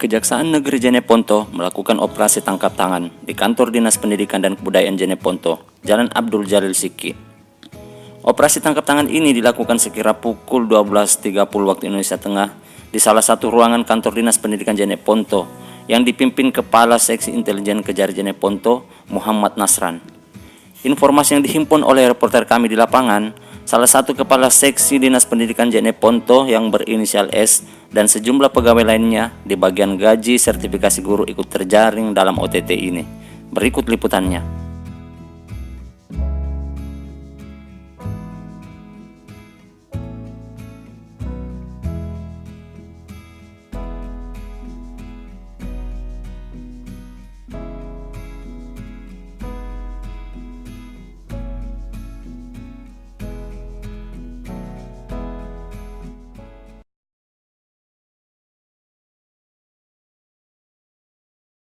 Kejaksaan Negeri Jeneponto melakukan operasi tangkap tangan di kantor Dinas Pendidikan dan Kebudayaan Jeneponto, Jalan Abdul Jalil Siki. Operasi tangkap tangan ini dilakukan sekira pukul 12.30 waktu Indonesia Tengah di salah satu ruangan kantor Dinas Pendidikan Jeneponto yang dipimpin Kepala Seksi Intelijen Kejari Jeneponto, Muhammad Nasran. Informasi yang dihimpun oleh reporter kami di lapangan, salah satu kepala seksi Dinas Pendidikan Jeneponto yang berinisial S dan sejumlah pegawai lainnya di bagian gaji sertifikasi guru ikut terjaring dalam OTT ini. Berikut liputannya.